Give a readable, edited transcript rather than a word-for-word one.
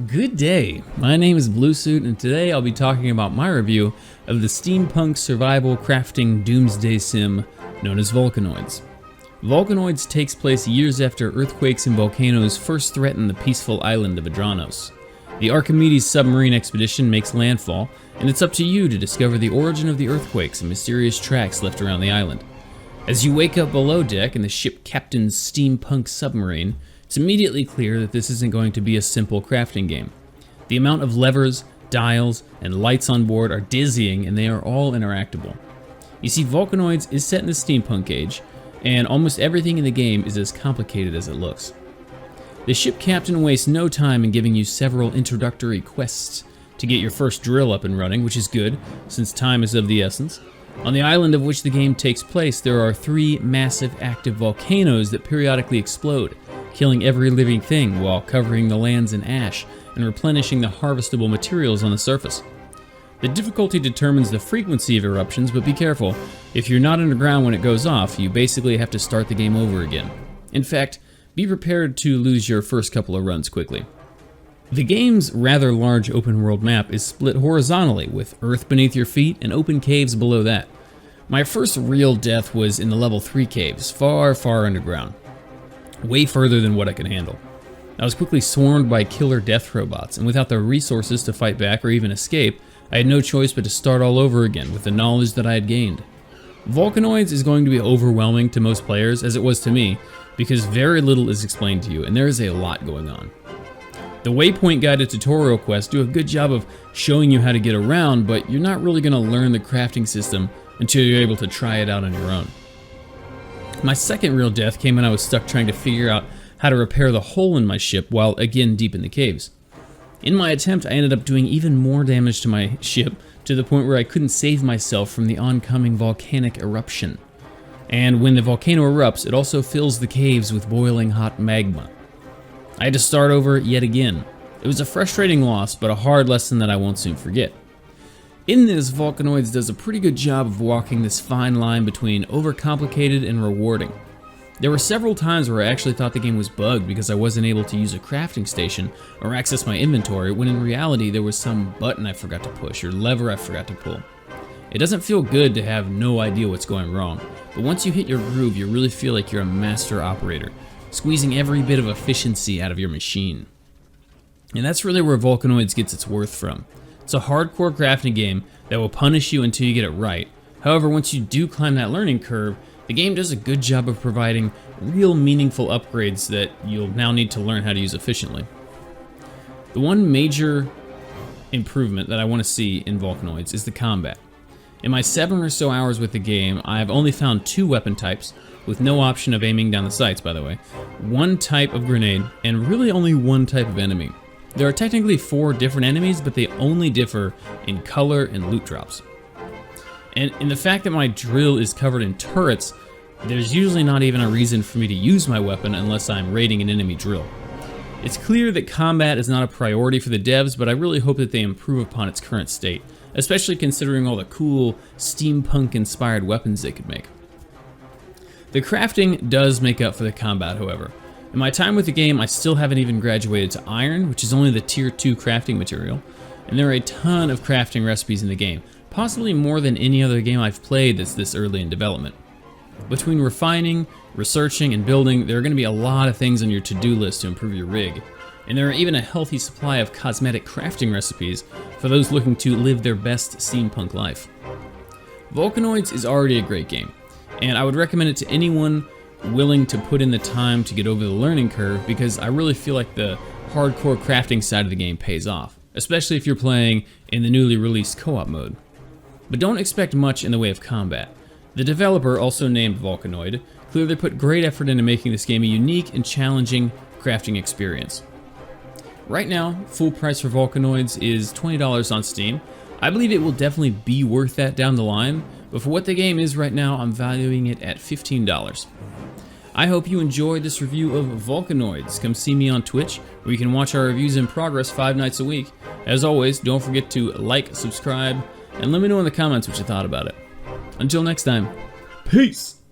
Good day, my name is Bluesuit and today I'll be talking about my review of the steampunk survival crafting doomsday sim known as Volcanoids. Volcanoids takes place years after earthquakes and volcanoes first threaten the peaceful island of Adranos. The Archimedes submarine expedition makes landfall, and it's up to you to discover the origin of the earthquakes and mysterious tracks left around the island. As you wake up below deck in the ship captain's steampunk submarine, it's immediately clear that this isn't going to be a simple crafting game. The amount of levers, dials, and lights on board are dizzying, and they are all interactable. You see, Volcanoids is set in the steampunk age, and almost everything in the game is as complicated as it looks. The ship captain wastes no time in giving you several introductory quests to get your first drill up and running, which is good, since time is of the essence. On the island of which the game takes place, there are 3 massive active volcanoes that periodically explode, killing every living thing while covering the lands in ash and replenishing the harvestable materials on the surface. The difficulty determines the frequency of eruptions, but be careful. If you're not underground when it goes off, you basically have to start the game over again. In fact, be prepared to lose your first couple of runs quickly. The game's rather large open world map is split horizontally, with earth beneath your feet and open caves below that. My first real death was in the level 3 caves, far underground. Way further than what I could handle. I was quickly swarmed by killer death robots, and without the resources to fight back or even escape, I had no choice but to start all over again with the knowledge that I had gained. Volcanoids is going to be overwhelming to most players, as it was to me, because very little is explained to you, and there is a lot going on. The waypoint guided tutorial quests do a good job of showing you how to get around, but you're not really going to learn the crafting system until you're able to try it out on your own. My second real death came when I was stuck trying to figure out how to repair the hole in my ship while again deep in the caves. In my attempt, I ended up doing even more damage to my ship, to the point where I couldn't save myself from the oncoming volcanic eruption. And when the volcano erupts, it also fills the caves with boiling hot magma. I had to start over yet again. It was a frustrating loss, but a hard lesson that I won't soon forget. In this, Volcanoids does a pretty good job of walking this fine line between overcomplicated and rewarding. There were several times where I actually thought the game was bugged because I wasn't able to use a crafting station or access my inventory, when in reality there was some button I forgot to push or lever I forgot to pull. It doesn't feel good to have no idea what's going wrong, but once you hit your groove, you really feel like you're a master operator, squeezing every bit of efficiency out of your machine. And that's really where Volcanoids gets its worth from. It's a hardcore crafting game that will punish you until you get it right. However, once you do climb that learning curve, the game does a good job of providing real meaningful upgrades that you'll now need to learn how to use efficiently. The one major improvement that I want to see in Volcanoids is the combat. In my 7 or so hours with the game, I have only found 2 weapon types, with no option of aiming down the sights, by the way, 1 type of grenade, and really only 1 type of enemy. There are technically 4 different enemies, but they only differ in color and loot drops. And in the fact that my drill is covered in turrets, there's usually not even a reason for me to use my weapon unless I'm raiding an enemy drill. It's clear that combat is not a priority for the devs, but I really hope that they improve upon its current state, especially considering all the cool steampunk-inspired weapons they could make. The crafting does make up for the combat, however. In my time with the game, I still haven't even graduated to iron, which is only the tier 2 crafting material, and there are a ton of crafting recipes in the game, possibly more than any other game I've played that's this early in development. Between refining, researching, and building, there are going to be a lot of things on your to-do list to improve your rig, and there are even a healthy supply of cosmetic crafting recipes for those looking to live their best steampunk life. Volcanoids is already a great game, and I would recommend it to anyone willing to put in the time to get over the learning curve, because I really feel like the hardcore crafting side of the game pays off, especially if you're playing in the newly released co-op mode. But don't expect much in the way of combat. The developer, also named Volcanoid, clearly put great effort into making this game a unique and challenging crafting experience. Right now, full price for Volcanoids is $20 on Steam. I believe it will definitely be worth that down the line, but for what the game is right now, I'm valuing it at $15. I hope you enjoyed this review of Volcanoids. Come see me on Twitch, where you can watch our reviews in progress 5 nights a week. As always, don't forget to like, subscribe, and let me know in the comments what you thought about it. Until next time, peace!